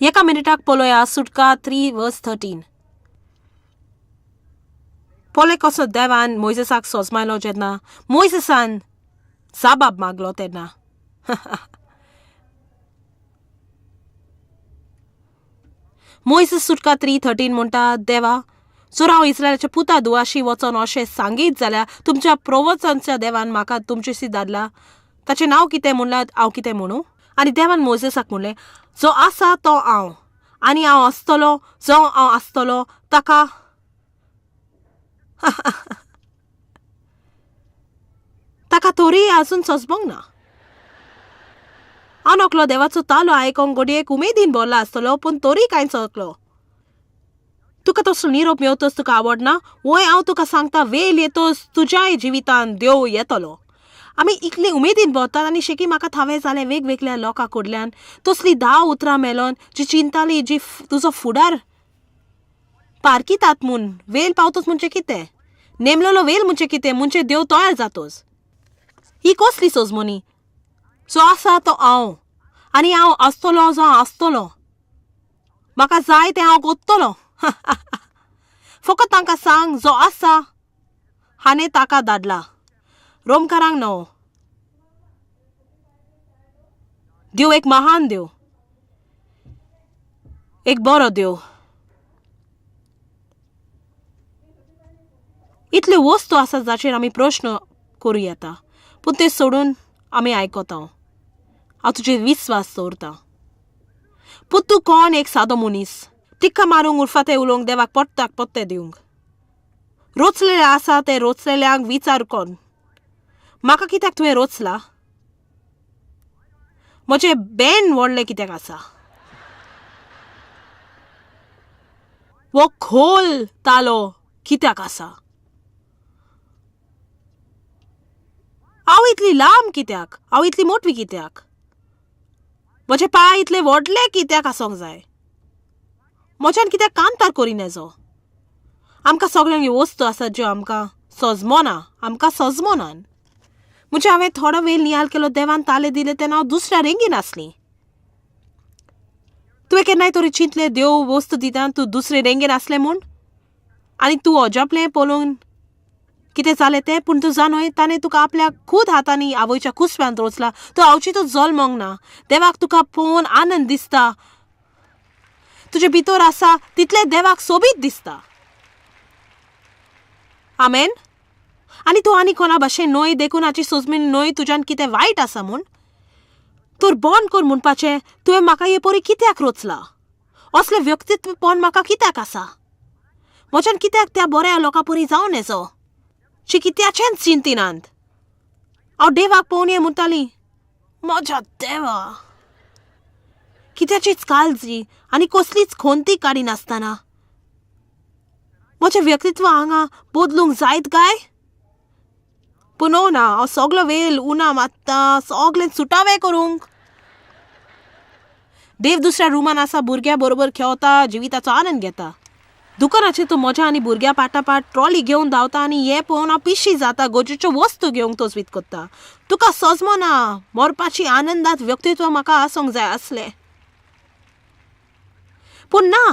एका मिनिटाक पळोवया सुटका 3:13. पळय कसो देवान मोइसेसाक सोजमायलो जेन्ना मोइसेसान जाबाब मागलो तेन्ना. मोइसेस सुटका 3:13 म्हणटा, देवा, जर हांव इस्रायलाच्या पुता दुआशी वचोन अशें सांगीत जाल्यार तुमच्या प्रवचनच्या देवान म्हाका तुमचेशी धाडला, ताचें नांव कितें म्हणल्यार हांव कितें म्हणूं? आनी देवान मोइसेसाक म्हणलें, जो आसा तो हांव, आनी हांव आसतलो जो हांव आसतलो ताका. ताका तोरी आजून सोजमोंक ना. हांव नकलो देवाचो तालो आयकोंक घडयेक उमेदीन भरला आसतलो, पूण तोरी कांय चोकलो. तुका तसलो निरोप मेवतोच तुका आवडना? वय हांव तुका सांगता, वेळ येतोच तुज्याय जिवितान देव येतलो. आमी इतली उमेदीन भरतात आनी शेकी म्हाका थावे जाले वेगवेगळ्या लोकां कडल्यान तसली 10 उतरां मेलोन जी चिंताली जी तुजो फुडार पारकितात म्हूण. वेळ पावतोच म्हणजे कितें? नेमलेलो वेळ म्हणजे कितें? म्हणजे देव तयार जातोच. ही कसली सोजमोनी? जो आसा तो हांव, आनी हांव आसतलो जो हांव आसतलो. म्हाका जाय तें हांव कोत्तलो. फकत तांकां सांग, जो आसा हाणें ताका धाडला. रोमकारांक 9. देव एक महान देव, एक बरो देव. इतल्यो वस्तू आसात जाचेर आमी प्रश्न करूं येता, पूण ते सोडून आमी आयकता. हांव तुजेर विस्वास दवरतां. पूण तूं कोण? एक सादो मनीस. टिक्का मारूंक उरफाटे उलोवंक देवाक पडटाक पत्ते दिवंक. रोचलेले आसा ते रोचलेल्यांक विचार कोण, म्हाका कित्याक तुवें रोचला? म्हजें बेन व्हडलें कित्याक आसा? वो खोल तालो कित्याक आसा? हांव इतली लांब कित्याक? हांव इतली मोटवी कित्याक? म्हजे पांय इतले व्हडले कित्याक आसोंक जाय? म्हज्यान कित्याक कांतार करी नजो? आमकां सगळ्यांक ह्यो वस्तू आसात ज्यो आमकां सोजमोना, आमकां सोजमोनान. म्हणजे हांवें थोडो वेळ नियाल केलो, देवान ताले दिले तेन्ना हांव दुसऱ्या रेंगेन आसली. तुवें केन्नाय तरी चिंतलें देव वस्तू दिता तूं दुसरे रेंगेन आसलें म्हूण? आनी तूं अजापलें पळोवन कितें जालें तें? पूण तूं जाणय, ताणें तुका आपल्या खूद हातांनी आवयच्या कुसव्यांत रोचला. तूं आवचितूच जल्मोंक ना. देवाक तुका पळोवन आनंद दिसता. तुजे भितर आसा तितलें देवाक सोबीत दिसता. आमेन. आनी तूं आनी कोणा भाशेन न्हय देखून हाची सोजमीन न्हय तुज्यान कितें वायट आसा म्हूण. तर बंद कर म्हणपाचें, तुवें म्हाका हे परी कित्याक रोचला? असलें व्यक्तित्वपण म्हाका कित्याक आसा? म्हज्यान कित्याक त्या बऱ्या लोकां परी जावं नजो? जी कित्याचेंच चिंतिनांत. हांव देवाक पळोवन हें म्हणटाली, म्हज्या देवा, कित्याचीच काळजी आनी कसलीच खोंती काडी नासतना म्हजें व्यक्तित्व हांगा बदलूंक जायत काय? पूण ना, हांव सगळो वेळ उना मात्ता, सगळें सुटावें करूंक. देव दुसऱ्या रुमान आसा, भुरग्या बरोबर खेळता, जिविताचो आनंद घेता. दुकानाचेर तूं म्हज्या आनी भुरग्या पाटापाट ट्रॉली घेवन धांवता आनी हें पळोवन हांव पिशी जाता, गरजेच्यो वस्तू घेवंक तोच वीत कोत्ता. तुका सोजमोना मरपाची आनंदात व्यक्तित्व म्हाका आसूंक जाय आसलें. पूण ना,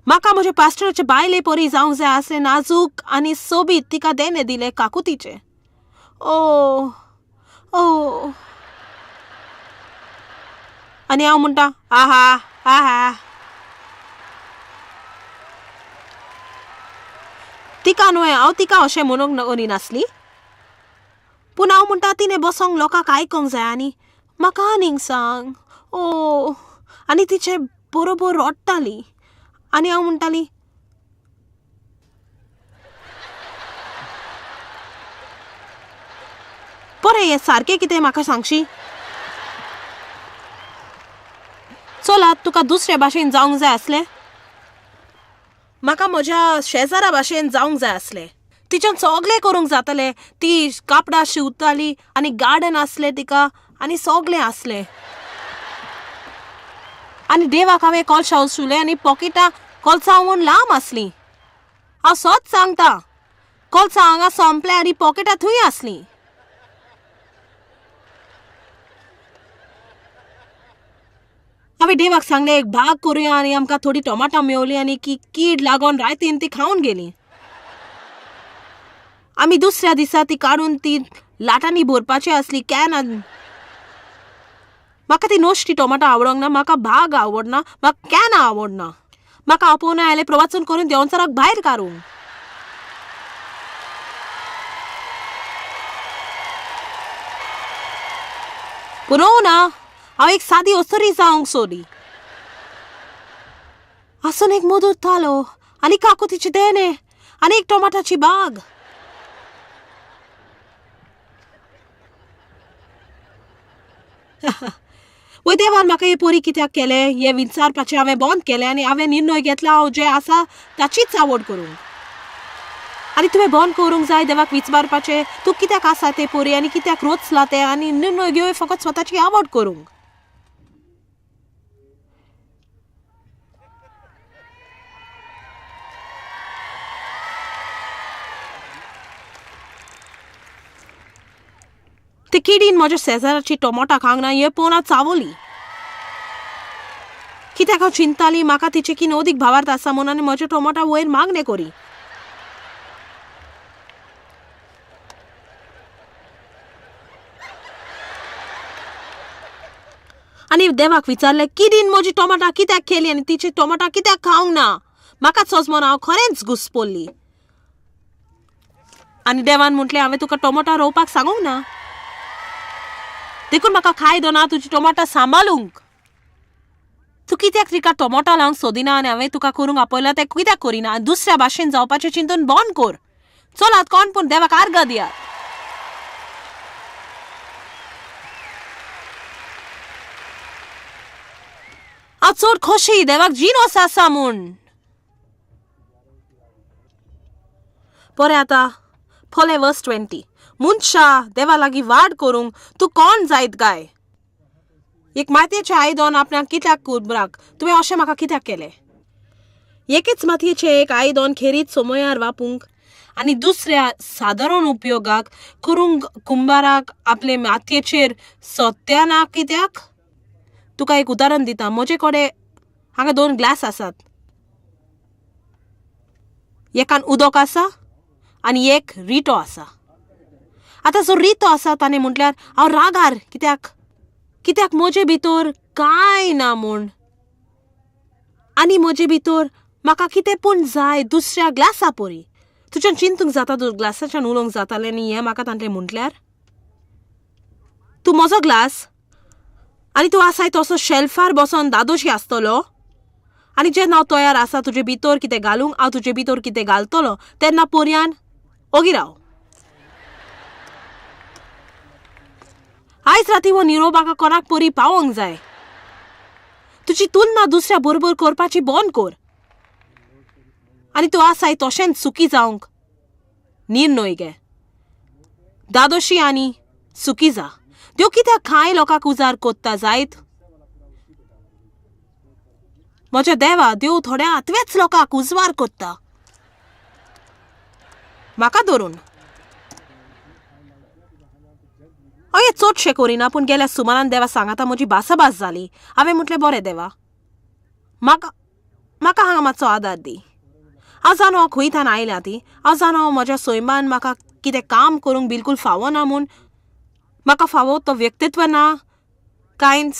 म्हाका म्हज्या पास्टराचे बायले परी जावंक जाय आसलें, नाजूक आनी सोबीत तिका देणे दिले काकुतीचे. ओ ओ आनी हांव म्हणटा, आहा आहा. तिका न्हय, हांव तिका अशें म्हणूंक करी नासली. पूण हांव म्हणटा, तिणें बसोंक लोकांक आयकोंक जाय आनी म्हाका आनीक सांग. ओ आनी तिचे बरोबर रडटाली. आनी हांव म्हणटाली, बरें हें सारकें कितें म्हाका सांगशी? चलात, तुका दुसऱ्या भाशेन जावंक जाय आसलें? म्हाका म्हज्या शेजारा भाशेन जावंक जाय आसलें. तिच्यान सगळें करूंक जातालें. ती कापडां शिंवताली आनी गार्डन आसलें तिका आनी सगळें आसलें. आनी देवाक हांवें कोलशां शिवलें आनी पॉकेटां कोलसांवून लांब आसलीं. हांव सच सांगता, कोलसां हांगा सोंपले आनी पॉकेटां थंय आसलीं. हांवें देवाक सांगलें एक भाग करुया आनी आमकां थोडी टोमाटां मेवलीं आनी कीड लागोन रायतीन ती खावन गेलीं. आमी दुसऱ्या दिसा ती काडून ती लाटांनी भरपाची आसली कॅन. म्हाका ती नोश्टी टोमाटां आवडोंक ना, म्हाका भाग आवडना, म्हाका कॅन आवडना. म्हाका आपोवन आयलें प्रवचन करून देंवचाराक भायर काडूंक. पूण ना, हांव एक सादी ओसरी जावंक सोदी. आसून एक मोदूर थालो आनी काकुतीचे देणे आनी एक टोमाटाची बाग. वय देवान म्हाका हे पोरी कित्याक केले हे विचारपाचें हांवें बंद केलें आनी हांवें निर्णय घेतला हांव जें आसा ताचीच आवड करूंक. आनी तुवें बंद करूंक जाय देवाक विचारपाचें तूं कित्याक आसा ते पोरी आनी कित्याक रोचला तें आनी निर्णय घेवं फकत स्वताची आवड करूंक. ते किडीन म्हज्या शेजाराची टोमाटां खावंक ना हे पळोवन हांव चावली. कित्याक हांव चिंताली म्हाका तिचे किन अदीक भावार्थ आसा म्हणून आनी म्हजे टोमाटां वयर मागणे करी. आनी देवाक विचारलें किडीन म्हजी टोमाटां कित्याक केली आनी तिचे टोमाटां कित्याक खावंक ना. म्हाका सोजमोन हांव खरेंच घुस्पोल्ली. आनी देवान म्हटलें हांवें तुका टोमाटां रोवपाक सांगूंक ना. देखून म्हाका खायदो ना तुजी टोमाटां सांबाळूंक. तूं कित्याक तिका टोमाटां लावंक सोदिना आनी हांवें तुका करूंक आपयलां तें कित्याक करिना. दुसऱ्या भाशेन जावपाचें चिंतून बंद कर. चलात कोण पूण देवाक आर्गां दियात. हांव चड खोशी देवाक जिनोस आसा म्हूण. पळय आतां फोले वर्स 20. मनशा देवा लागीं वाड करूंक तूं कोण जायत गाय. एक मातयेचें आयदन आपणाक कित्याक उबराक तुवें अशें म्हाका कित्याक केलें. एकेच मातयेचें एक आयदन खेरीत समयार वापूंक आनी दुसऱ्या सादारण उपयोगाक करूंक कुंभाराक आपले मातयेचेर सोत्या ना कित्याक. तुका एक उदाहरण दिता. म्हजे कडेन हांगा 2 ग्लास आसात. एकान उदक आसा आनी एक रिटो आसा. आतां जो रितो आसा ताणें म्हटल्यार हांव रागार कित्याक म्हजे भितर कांय ना म्हूण आनी म्हजे भितर म्हाका कितें पूण जाय दुसऱ्या ग्लासा पोरी. तुज्यान चिंतूंक जाता ग्लासाच्यान उलोवंक जातालें न्ही हें म्हाका ताणें म्हटल्यार. तूं म्हजो ग्लास आनी तूं आसाय तसो शेल्फार बसोन दादोशी आसतलो आनी जेन्ना हांव तयार आसा तुजे भितर कितें घालूंक हांव तुजे भितर कितें घालतलो तेन्ना पोरयान ओगी राव. आयज राती हो निरोप म्हाका कोणाक पोरी पावोंक जाय. तुजी तुलना दुसऱ्या बरोबर करपाची बंद कर आनी तूं आसाय तशेंच सुखी जावंक निर्णय घे. दादोशी आनी सुखी जा. देव कित्याक कांय लोकांक उजार कोत्ता जायत. म्हज्या देवा देव थोड्या आतवेच लोकांक उजवार कोत्ता. म्हाका धरून हांव हें चडशें करिना पूण गेल्या सुमारान देवा सांगाता म्हजी भासाभास जाली. हांवें म्हटलें बरें देवा म्हाका हांगा मातसो आदार दी. हांव जाणो हांव खंयच्यान आयल्या ती. हांव जाणो म्हज्या सैमान म्हाका कितें काम करूंक बिलकूल फावो ना म्हूण. म्हाका फावो तो व्यक्तित्व ना कांयच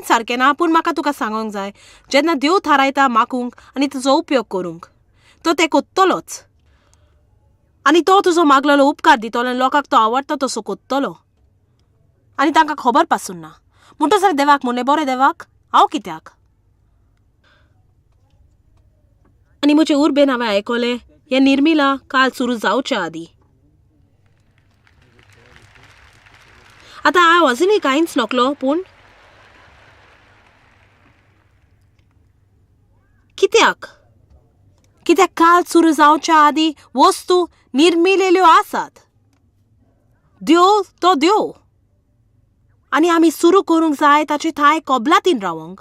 सारकें ना. पूण म्हाका तुका सांगूंक जाय जेन्ना देव थारायता मागूंक आनी तुजो उपयोग करूंक तो तें कोत्तलोच आनी तो तुजो मागलेलो उपकार दितलो आनी लोकांक तो आवडटा तसो कोत्तलो आनी तांकां खबर पासून ना. म्हणटसर देवाक म्हणलें बरें देवाक हांव कित्याक. आनी म्हजे उर्बेन हांवें आयकलें हें निर्मिला काल सुरू जावच्या आदीं. आतां हांव अजुनूय कांयच नकलो पूण कित्याक काल सुरू जावच्या आदीं वस्तू निर्मिलेल्यो आसात. देव तो देव आनी आमी सुरू करूंक जाय ताचे थाय कबलातीन रावंक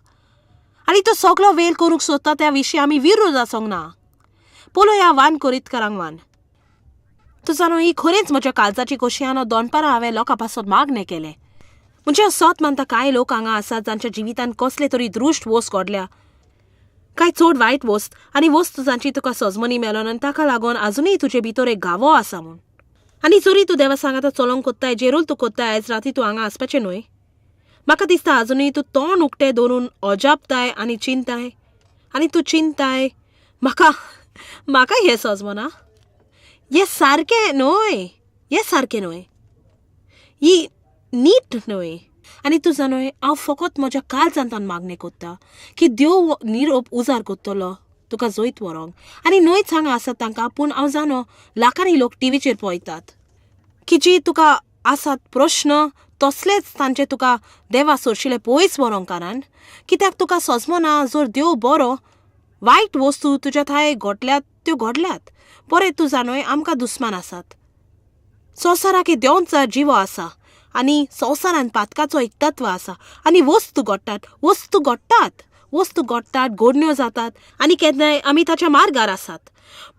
आनी तो सगळो वेल करूंक सोदता त्या विशीं आमी विरोध आसोंक ना. पळोवया वान कोरीतकारांक वान. तूं जाणो ही खरेंच म्हज्या काळजाची कशी आनी दोनपारां हांवें लोकां पासत मागणें केलें म्हणजे असोत म्हणटा कांय लोक हांगा आसात जांच्या जिवितान कसले तरी दृश्ट वस्त घडल्या, काय चड वायट वस्त आनी वस्त जांची तुका सजमनी मेळोन आनी ताका लागून आजुनूय तुजे भितर एक गावो आसा म्हूण. आनी जरी तूं देवा सांगाता चलोंक कोत्ताय, जेरूल तूं कोत्ताय, आयज राती तूं हांगा आसपाचें न्हय. म्हाका दिसता आजुनूय तूं तोंड उक्तें दवरून अजापताय आनी चिंताय, आनी तूं चिंताय म्हाका म्हाका हें सजमना, हें सारकें न्हय, हें सारकें न्हय, ही नीट न्हय. आनी तूं जाणय हांव फकत म्हज्या काळजांतान मागणें कोत्ता की देव निरोप उजार कोत्तलो तुका जैत व्हरोंक. आनी न्हयच हांगा आसात तांकां, पूण हांव जाणो लाखांनी लोक टीव्हीचेर पळयतात की जी तुका आसात प्रश्न तसलेच तांचे तुका देवा सोडशिल्ले पयस व्हरोंक कारण. कित्याक तुका सजमना जर देव बरो, वायट वस्तू तुज्या थंय घडल्यात त्यो घडल्यात. बरें तूं जाणय आमकां दुस्मान आसात, संवसाराक देंवचा जिवो आसा आनी संवसारान पातकाचो एक तत्व आसा आनी वस्तू घडटात, वस्तू घडटात, वस्तू घडटात, घडण्यो जातात आनी केन्नाय आमी ताच्या मार्गार आसात.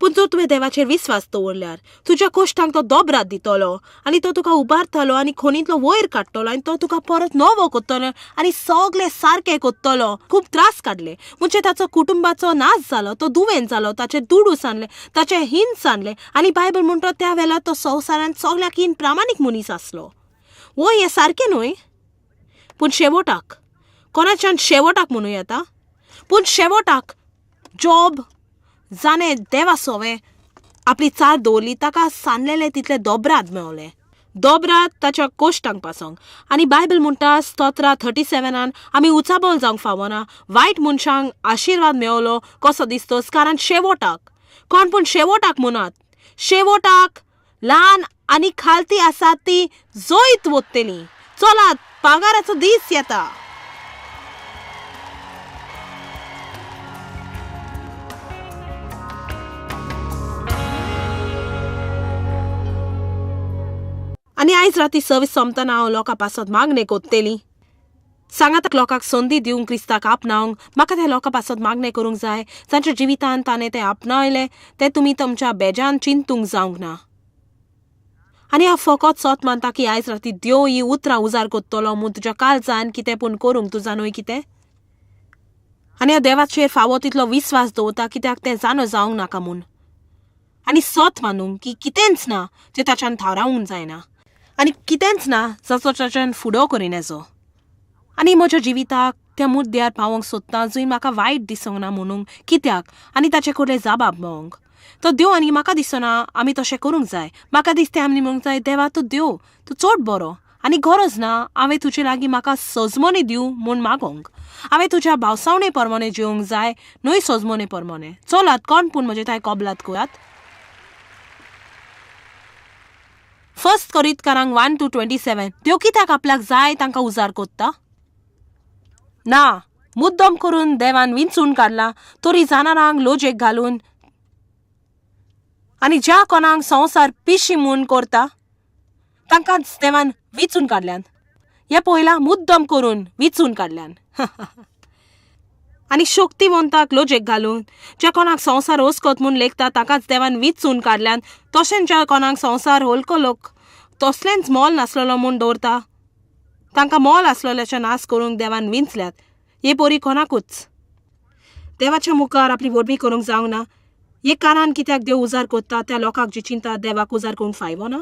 पूण जर तुवें देवाचेर विस्वास दवरल्यार तुज्या कश्टांक तो दोबरात दितलो आनी तो तुका उबारतलो आनी खोणींतलो वयर काडटलो आनी तो तुका परत नवो कोत्तलो आनी सगळें सारकें कोत्तलो. खूब त्रास काडले, म्हणजे ताचो कुटुंबाचो नाश जालो, तो दुवेंत जालो, ताचे दुडू सांडले, ताचे हिंद सांडले आनी बायबल म्हणटा त्या वेळार तो संवसारांत सगळ्याक हिन प्रामाणीक मनीस आसलो. वो हें सारकें न्हय, पूण शेवटाक कोणाच्यान शेवटाक म्हणूं येता, पूण शेवटाक जॉब जाणे देवा सोवे आपली चार दवरली, ताका सांडलेले तितले दोबरात मेळले, दोबरात ताच्या कोश्टांक पासोंक. आनी बायबल म्हणटा स्तोत्रा 37 आमी उचाबोल जावंक फावना, वायट मनशांक आशिर्वाद मेळलो कसो दिसतोस, कारण शेवटाक कोण पूण शेवटाक म्हणत, शेवटाक ल्हान आनी खालती आसात ती जैत वतली. चलात पागाराचो दीस येता. आनी आयज राती सर्वीस सोंपतना हांव लोकां पासत मागणें कोत्तेली. सांगात लोकांक संदी दिवंक क्रिस्ताक आपणावंक. म्हाका त्या लोकां पासत मागणें करूंक जाय जांच्या जिवितांत ताणें तें आपणायलें तें तुमी तुमच्या बेजान चिंतूंक जावंक ना. आनी हांव फकत सोत मानता की आयज राती देव ही उतरां उजार कोत्तलो म्हूण तुज्या काळजान कितें पूण करूंक तूं जाणूय कितें. आनी हांव देवाचेर फावो तितलो विस्वास दवरता कित्याक तें जाणो जावंक नाका म्हूण. आनी सोत मानूंक की कितेंच ना जें ताच्यान थारावंक जायना आनी कितेंच ना जाचो ताच्यान फुडो करीन येजो. आनी म्हज्या जिविताक त्या मुद्द्यार पावोंक सोदता जंय म्हाका वायट दिसोंक ना म्हणूंक कित्याक आनी ताचे कडले जबाब मेळोंक. तो देव आनी म्हाका दिसना आमी तशें करूंक जाय. म्हाका दिसता आमी म्हणूंक जाय देवा तूं देव, तूं चड बरो आनी गरज ना हांवें तुजे लागीं म्हाका सजमोनी दिवं म्हूण मागोंक. हांवें तुज्या भावसावणे प्रमाणे जिवंक जाय, न्हय सजमोने प्रमाणे. चलात कोण पूण म्हजे थंय कबलात करात. 1 कोरिंथकारांक 1:27 देव कित्याक आपल्याक जाय तांकां उजार कोत्ता ना, मुद्दम करून देवान विंचून काडला तरी जाणारांक लोजेक घालून आनी ज्या कोणाक संवसार पिशी म्हूण करता तांकांच देवान विंचून काडल्यान. हे पळयलां, मुद्दम करून विंचून काडल्यान. आनी शक्तिवंताक लोजेक घालून ज्या कोणाक संवसार ओस्कोत म्हूण लेखता ताकाच देवान विंचून काडल्यान. तशेंच ज्या कोणाक संवसार होलको लोक तसलेंच मोल नासलेलो म्हूण दवरता तांकां मोल आसलेल्याचे नास करूंक देवान विंचल्यात. हे पोरी कोणाकूच देवाच्या मुखार आपली वडबी करूंक जावंक ना. हे कारण कित्याक देव उजार कोत्ता त्या लोकांक जी चिंता देवाक उजार करूंक फायवो ना.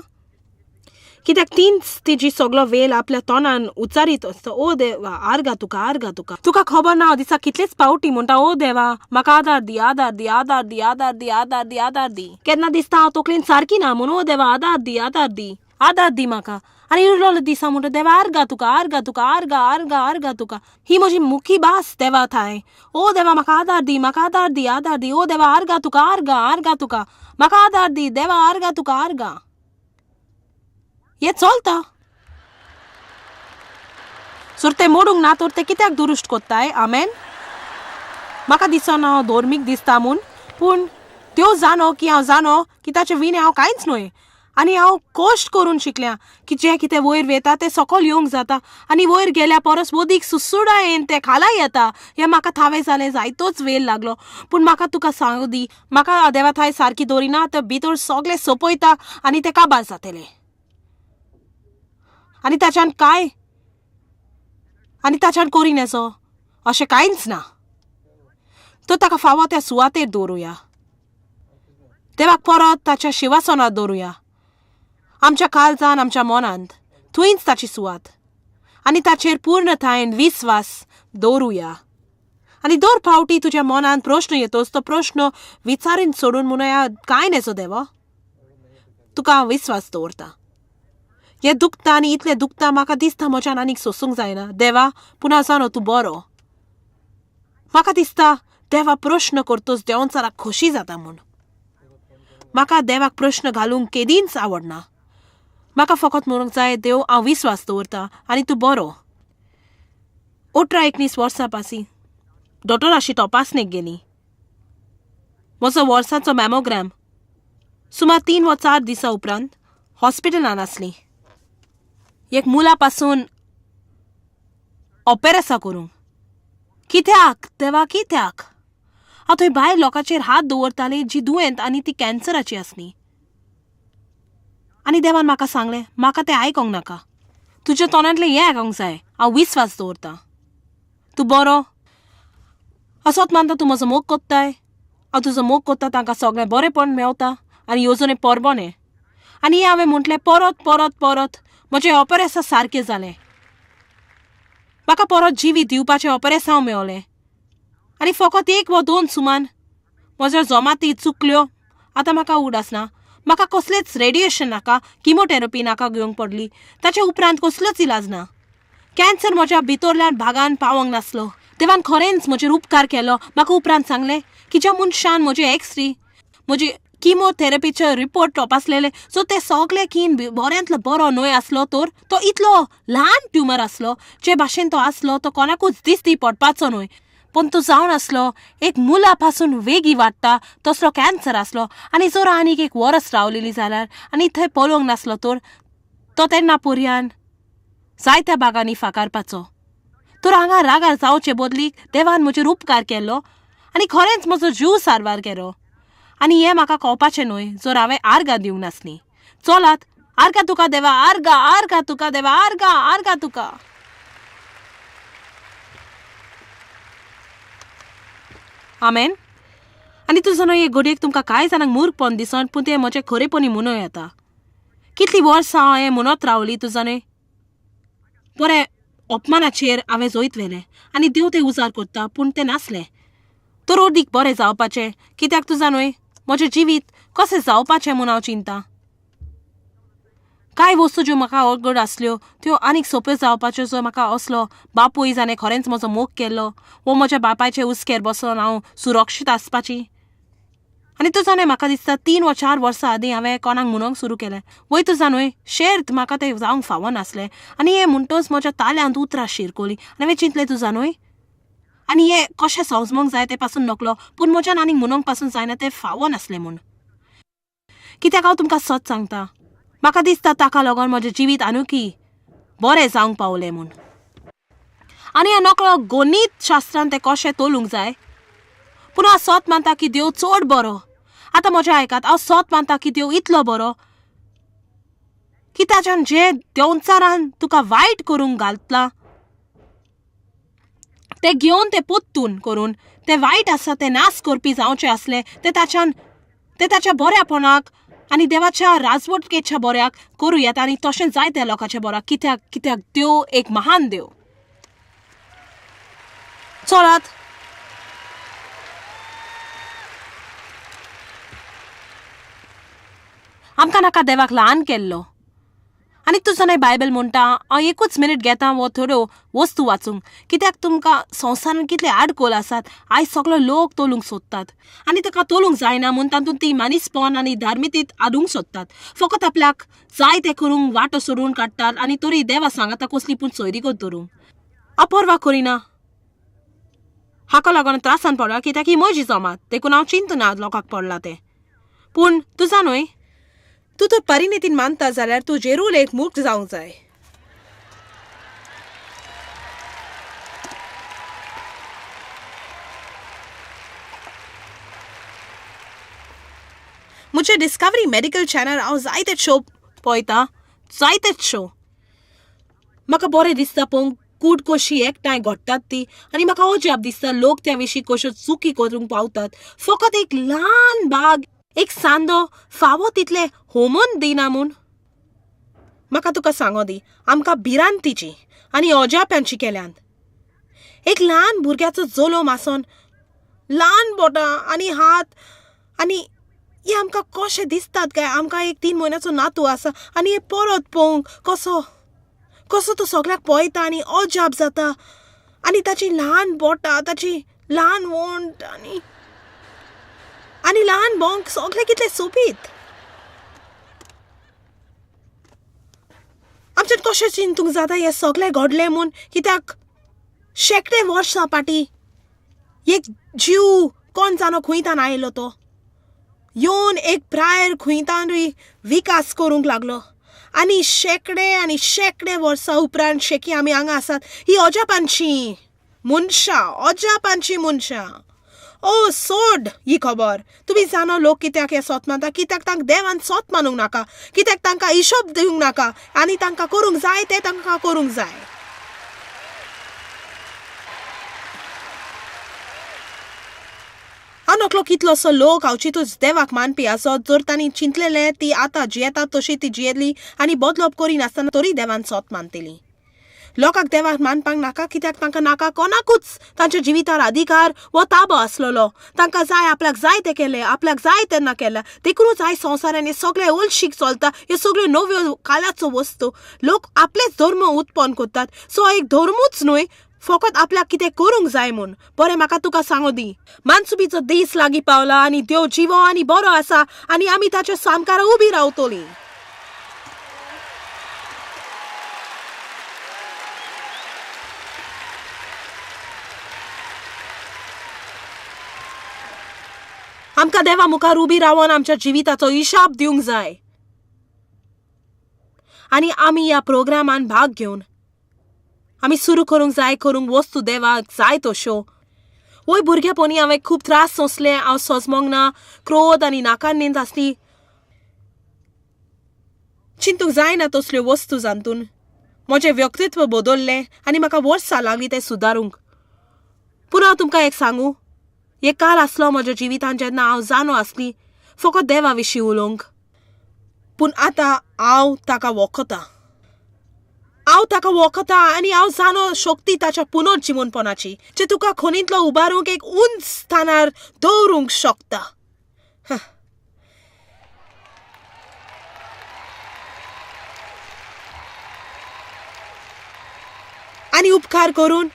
कित्याक तीच तेजी सगळो वेल आपल्या तोंडान उच्चारीत आसता, ओ देवा आर्गा तुका, आर्गा तुका. तुका खबर ना दिसा कितलेच पावटी म्हणटा, ओ देवा म्हाका आदार दी, आदार दी, आदार दी, आदार दी, आदार दी, आदार दी. केन्ना दिसता हांव तकलेन सारकी ना म्हणून, ओ देवा आदार दी, आदार दी, आदार दी म्हाका. आनी उरलो दिसा म्हणटा देवा आर्गा तुका, आर्गा तुका, आर्गा आर्गा आर्गा तुका. ही म्हजी मुखी भास देवा थाय. ओ देवा म्हाका आदार दी, म्हाका आदार दी, आदार दी. ओ देवा आर्गा तुका, आर्गा आर्गा तुका. म्हाका आदार दी देवा, आर्गा तुका, आर्गा. हे चलता सर ते मोडूंक ना तर ते कित्याक दुरुश्ट कोत्ताय. आमेन. म्हाका दिसना हांव धर्मीक दिसता म्हूण, पूण त्यो जाणो की हांव जाणो की ताचे विणे हांव कांयच न्हय. आनी हांव कश्ट करून शिकल्या की जें कितें वयर वयता तें सकयल येवंक जाता आनी वयर गेल्या परस वदीक सुसुडा येवन तें खाला येता. हें म्हाका थावें जालें, जायतोच वेळ लागलो. पूण म्हाका तुका सांगू दी, म्हाका देवा थाय सारकी दवरिना तर भितर सगळें सोपयता आनी तें काबार जातलें. आनी ताच्यान कांय आनी ताच्यान कोरी नेसो अशें कांयच ना. तो ताका फावो त्या सुवातेर दवरुया. देवाक परत ताच्या शिवासनात दवरुया. आमच्या काळजान आमच्या मनांत थंयच ताची सुवात आनी ताचेर पूर्णतायेन विस्वास दवरुया. आनी दर फावटी तुज्या मनांत प्रश्न येतोच तो प्रश्न विचारून सोडून म्हणूया कांय नेसो देवा, तुका हांव विस्वास दवरता. हें दुखता आनी इतलें दुखता म्हाका दिसता म्हज्यान आनीक सोंसूंक जायना. देवा पुना जाणो तूं बरो. म्हाका दिसता देवा प्रश्न करतोच देंवचाराक खोशी जाता म्हूण. म्हाका देवाक प्रश्न घालूंक केदींच आवडना. म्हाका फकत म्हणूंक जाय देव हांव विस्वास दवरता आनी तूं बरो. 18-19 वर्सां पासी दोतोराशी तपासणेक गेली. म्हजो वर्साचो मॅमोग्राम सुमार 3 वा 4 दिसां उपरांत हॉस्पिटलान आसली. एक मुला पासून ऑपेरेसा करूंक. कित्याक देवा कित्याक? हांव थंय भायर लोकांचेर हात दवरतालें जी दुयेंत आनी ती कॅन्सराची आसली. आनी देवान म्हाका सांगलें म्हाका तें आयकोंक नाका. तुज्या तोंडांतलें हें आयकोंक जाय हांव विस्वास दवरतां. तूं बरो. असोच मानता तूं म्हजो मोग कोत्ताय. हांव तुजो मोग कोत्ता तांकां सगळें बरेंपण मेवता आनी येवजोन परबोने. आनी हें हांवें म्हटलें परत परत परत. म्हजें ऑपेरेसा सारकें जालें. म्हाका परत जिवीत दिवपाचें ऑपेरेसांव मेवलें. आनी फकत 1 वा 2 सुमान म्हज्यो जमाती चुकल्यो. आतां म्हाका उडास ना. म्हाका कसलेंच रेडिएशन नाका, किमोथेरपी नाका घेवंक पडली. ताचे उपरांत कसलोच इलाज ना. कॅन्सर म्हज्या भितरल्यान भागान पावंक नासलो. देवान खरेंच म्हजेर उपकार केलो. म्हाका उपरांत सांगलें की ज्या मनशान म्हजे एक्सरे म्हजे किमोथेरपीचे रिपोर्ट तपासलेले सो ते सगळे कीन बऱ्यांतलो बरो न्हय आसलो. तर तो इतलो ल्हान ट्युमर आसलो. जे भाशेन तो आसलो तो कोणाकूच दिसती पडपाचो न्हय. पूण तो जावन आसलो एक मुला पासून वेगी वाडटा तसलो कॅन्सर आसलो. आनी जर आनीक 1 वर्स रावलेली जाल्यार आनी थंय पळोवंक नासलो तर तो तेन्ना पर्यान जायत्या भागांनी फाकारपाचो. तर हांगा रागार जावचे बदलीक देवान म्हजेर उपकार केलो आनी खरेंच म्हजो जीव सारवार केलो. आनी हें म्हाका कळपाचें न्हय जर हांवें आर्गां दिवंक नासली. चलात आर्गां तुका देवा, आर्गां आर्गां तुका देवा, आर्गां आर्गां तुका. आमेन. आनी तूं जाणा हे घडयेक तुमकां कांय जाणांक मूर्खपण दिसन पूण तें म्हजें खरेपणी म्हणूं येता. कितलीं वर्सां हांव हें म्हणत रावली तूं जाणें. बरें अपमानाचेर हांवें जोईत व्हेलें आनी देव तें उजार करता पूण तें नासलें. तर अदीक बरें जावपाचें. कित्याक तूं जाणय म्हजें जिवीत कशें जावपाचें म्हूण हांव चिंता. कांय वस्तू ज्यो म्हाका अवघड आसल्यो त्यो आनीक सोंप्यो जावपाच्यो. जर म्हाका असलो बापूय जाणें खरेंच म्हजो मोग केल्लो वो म्हज्या बापायचे उस्केर बसून हांव सुरक्षीत आसपाची. आनी तूं जाणें म्हाका दिसता 3 वा 4 वर्सां आदीं हांवें कोणाक म्हणूंक सुरू केलें वय तूं जाणय शेर्त म्हाका तें जावंक फावो नासलें. आनी हें म्हणटच म्हज्या ताल्यांत उतरां शिरकोली. आनी हांवें चिंतलें तूं जाणय आनी हें कशें समजूंक जाय तें पासून नकलो पूण म्हज्यान आनीक म्हणूंक पासून जायना तें फावो नासलें म्हूण. कित्याक हांव तुमकां सच सांगता म्हाका दिसता ताका लागून म्हजें जिवीत आनुकी बरें जावंक पावलें म्हूण. आनी हें नकळो गणित शास्त्रान तें कशें तोलूंक जाय. पूण हांव सत मानता की देव चड बरो. आतां म्हजें आयकात हांव सत मानता की देव इतलो बरो की ताच्यान जे देंवचारान तुका वायट करूंक घालतलां तें घेवन तें पोत्तून करून तें वायट आसा तें नास करपी जावचें आसलें तें ताच्या बऱ्यापणाक आनी देवाच्या राजवटकेच्या बऱ्याक करूं येता आनी तशें जाय त्या लोकांच्या बऱ्याक. कित्याक देव एक महान देव. चलात आमकां नाका देवाक ल्हान केल्लो. आनी तूं जाणा बायबल म्हणटा हांव 1 मिनीट घेता वो थोड्यो वस्तू वाचूंक. कित्याक तुमकां संवसारान कितले आडकोल आसात. आयज सगळो लोक तोलूंक सोदतात आनी ताका तोलूंक जायना म्हूण तातूंत ती मानिसपण आनी धार्मिकतेत हाडूंक सोदतात. फकत आपल्याक जाय तें करूंक वाटो सोडून काडटात आनी तरी देवा सांगता कसली पूण सोयरी कर धरूंक. हांव परवा करिना. हाका लागून त्रासान पडला कित्याक ही म्हजी जमात देखून हांव चिंतना लोकांक पडला तें. पूण तूं जाणय तूं तर परिणितीन मानता जाल्यार तूं जेरूल एक मूर्ख जावंक जाय. म्हजे डिस्कवरी मेडिकल चॅनल हांव जायते शो पळयतां. जायतेच शो म्हाका बरें दिसता पळोवंक. कूड कशी एकठांय घडटात ती आनी म्हाका अजाप दिसता लोक त्या विशीं कश्यो चुकी करूंक पावतात. फकत एक ल्हान भाग, एक सांदो फावो तितले होमून दिना म्हूण. म्हाका तुका सांगो दी, आमकां भिरांतीची आनी अजापांची केल्यान. एक ल्हान भुरग्याचो जोलो मासून ल्हान बोटां आनी हात आनी हे आमकां कशें दिसतात काय. आमकां एक 3 म्हयन्याचो नातू आसा आनी हे परत पळोवंक कसो तो सगळ्याक पळयता आनी अजाप जाता. आनी ताची ल्हान बोटां, ताची ल्हान वोंट आनी ल्हान बोंक सगळें कितलें सोबीत. आमच्यान कशें चिंतूंक जाता हें सगळें घडलें म्हूण. कित्याक शेकडे वर्सां फाटीं एक जीव कोण जाणो खुंयतान आयलो तो येवन एक प्रायर खुंयतानूय विकास करूंक लागलो. आनी शेकडे वर्सां उपरांत शेकी आमी हांगा आसात. ही अजापांची मनशां. ओ सोड ही खबर. तुमी जाणो लोक कित्याक हे सोत मानता. कित्याक तांकां देवान सोत मानूंक नाका. कित्याक तांकां हिशोब दिवंक नाका आनी तांकां करूंक जाय तें तांकां करूंक जाय. हांव नकलो कितलोसो लोक हांव चिंतूच देवाक मानपी आसत. जर तांणी चिंतलेलें ती आतां जियेता तशी ती जियेली आनी बदलप करिनासतना तरी देवान सोत मानतली. लोकांक देवाक मानपाक नाका कित्याक तांकां नाका कोणाकूच तांच्या जिवितार अधिकार वो ताबो आसलेलो. तांकां जाय आपल्याक जाय तें केलें, आपल्याक जाय तेन्ना केलें. देखूनच आयज संवसारान हे सगळे ओलशीक चलता. ह्यो सगळ्यो नव्यो काळाच्यो वस्तू. लोक आपलेच धर्म उत्पन्न करतात. सो एक धर्मूच न्हय, फकत आपल्याक कितें करूंक जाय म्हूण. बरें, म्हाका तुका सांगो दी, मानसुबीचो दीस लागीं पावला आनी देव जिवो आनी बरो आसा आनी आमी ताच्या सामकार उबी रावतलीं. आमकां देवा मुखार उबी रावन आमच्या जिविताचो हिशाब दिवंक जाय. आनी आमी ह्या प्रोग्रामान भाग घेवन आमी सुरू करूंक वस्तू देवाक जाय तश्यो. वय भुरगेपणी हांवें खूब त्रास सोंसले. हांव सोजमोंग ना, क्रोध आनी नाकान्नीत आसली. चिंतूंक जायना तसल्यो वस्तू जांतून म्हजें व्यक्तित्व बदललें आनी म्हाका वर्सां लागलीं तें सुदारूंक. पूण हांव तुमकां एक सांगू, एक काळ आसलो म्हज्या जिवितान जेन्ना हांव जाणो आसली फकत देवा विशीं उलोवंक. पूण आतां हांव ताका वखता आनी हांव जाणो शक्ती ताच्या पुनर्जीवनपणाची, जे तुका खणींतलो उबारूंक एक उंच स्थानार दवरूंक शकता. आनी उपकार करून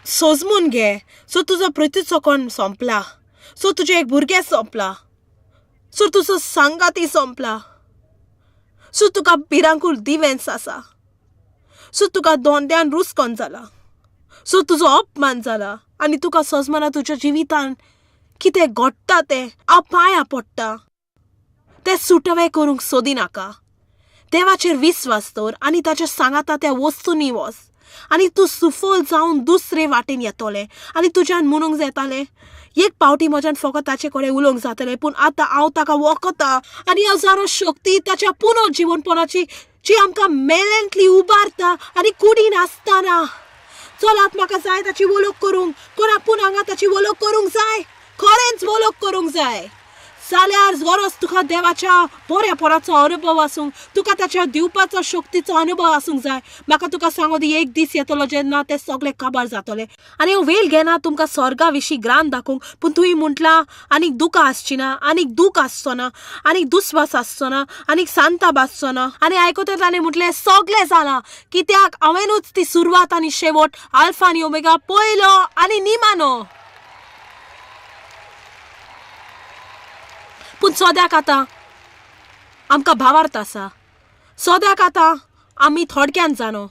सोजमून घे. सो तुजो प्रतीचो कोण सोंपला, सो तुजें एक भुरगें सोंपला, सो तुजो सांगाती सोंपला, सो तुका भिरांकूळ दिवेंस आसा, सो तुका दोंड्यान रुस्कोन जाला, सो तुजो अपमान जाला आनी तुका सोजमना तुज्या जिवितान कितें घडटा तें हांव पांयां पडटा तें सुटवें करूंक सोदिनाका. देवाचेर विस्वास दवर आनी ताच्या सांगाता त्या वस्तूंनी वच आनी तूं सुफल जावन दुसरे वाटेन येतलें. आनी तुज्यान म्हणूंक येतालें एक पावटी म्हज्यान फकत ताचे कडेन उलोवंक जातलें, पूण आतां हांव ताका वखता आनी हांव जाणो शक्ती ताच्या पुनर्जीवनपणाची जी आमकां मेल्यांतली उबारता आनी कुडीन आसतना. चलात, म्हाका जाय ताची वळख करूंक. कोणाक पूण हांगा ताची वळख करूंक जाय, खरेंच वळख करूंक जाय जाल्यार गरज तुका देवाच्या बरेपणाचो अनुभव आसूंक, तुका ताच्या दिवपाचो शक्तीचो अनुभव आसूंक जाय. म्हाका तुका सांगो दी, एक दीस येतलो जेन्ना तें सगळें काबार जातलें. आनी हांव वेळ घेना तुमकां स्वर्गा विशीं ग्रांथ दाखोवंक, पूण तुवें म्हटलां आनीक दुकां आसची ना, आनीक दूख आसचो ना, आनीक दुस्वास आसचो ना, आनीक सांताप आसचो ना. आनी आयकतच ताणें म्हटलें सगळें जालां, कित्याक हांवेनूच ती सुरवात आनी शेवट, आल्फा आनी ओमेगा, पयलो आनी निमाणो. पूण सद्याक आतां आमकां भावार्थ आसा. सद्याक आतां आमी थोडक्यान जाणो,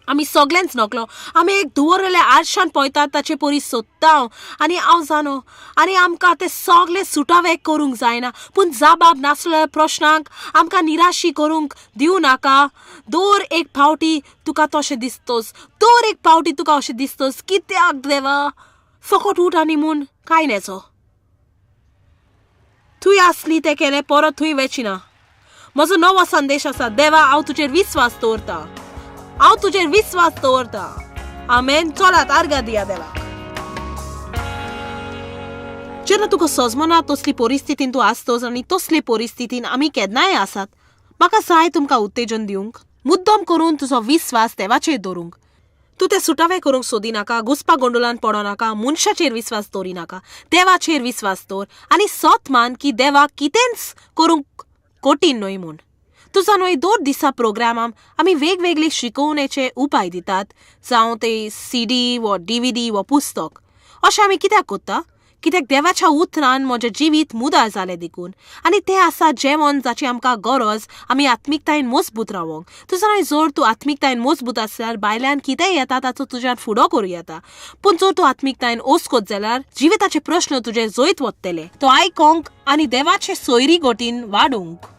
आमी सगळेंच नकलो. आमी एक दवरलेल्या आरशान पळयतात ताचे परी सोदता आनी हांव जाणो. आनी आमकां तें सगळें सुटावें करूंक जायना, पूण जाबाब नासलेल्या प्रश्नांक आमकां निराशी करूंक दिवं नाका. दर एक फावटी तुका तशें दिसतोस, दर एक फावटी तुका अशें दिसतोस, कित्याक देवा फकत उठ आनी म्हूण कांय नेचो. थंय आसली तें केलें, परत थंय वेचिना. म्हजो नवो संदेश आसा, देवा हांव तुजेर विस्वास दवरता, हांव तुजेर विस्वास दवरता. आमेन. चलात आर्गां दिया देवाक. जेन्ना तुका सजमना तसली परिस्थितीन तूं आसतोस आनी तसले परिस्थितीन आमी केन्नाय आसात, म्हाका जाय तुमकां उत्तेजन दिवंक, मुद्दम करून तुजो विस्वास देवाचेर दवरूंक. तूं तें सुटावे करूंक सोदिनाका, घुसपा गोंडोलान पडोनाका, मनशाचेर विस्वास दवरिनाका, देवाचेर विस्वास दवर आनी सत मान की देवाक कितेंच करूंक कठीण न्हय म्हूण. तुझा न्हय 2 दिसा प्रोग्रामां आमी वेगवेगळे शिकोवणेचे उपाय दितात, जावं ते CD वा DVD वा पुस्तक. अशें आमी कित्याक कोत्ता? कित्याक देवाच्या उतरान म्हजें जिवीत मुदार जालें देखून, आनी तें आसा जेवण जाची आमकां गरज आमी आत्मिकतायेन मजबूत रावंक. तुजो न्हय जर तूं आत्मिकतायेन मजबूत आसल्यार भायल्यान कितेंय येता ताचो तुज्यान फुडो करूं येता. पूण जर तूं आत्मिकतायेन ओस्कोत जाल्यार जिविताचे प्रश्न तुजे जैत वतले, तो आयकोंक आनी देवाचे सोयरी गोटीन वाडूंक.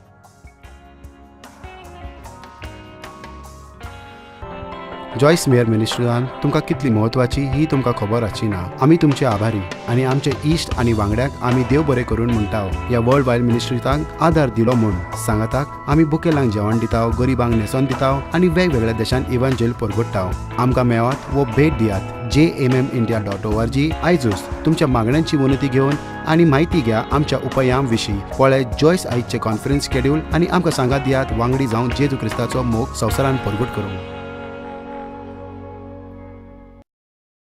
जॉयस मेयर मिनिस्ट्रीन तुमकां कितली म्हत्वाची ही तुमकां खबर आसची ना. आमी तुमचे आभारी आनी आमचे इश्ट आनी वांगड्याक आमी देव बरें करून म्हणटाव. ह्या वर्ल्ड वायड मिनिस्ट्रीतांक आदार दिलो म्हूण सांगाताक आमी बुकेलांक जेवण दिताव, गरिबांक न्हेसोन दिताव आनी वेगवेगळ्या देशांत इव्हँजल परगटाव. आमकां मेळात वो भेट दियात jmmindia.org. आयजूच तुमच्या मागण्यांची उन्नती घेवन आनी म्हायती घ्या आमच्या उपायां विशीं. पळय जॉयस आयजचे कॉन्फरन्स शेड्यूल आनी आमकां सांगात दियात वांगडी जावन जेजू क्रिस्ताचो मोग संवसारान परगट करूंक.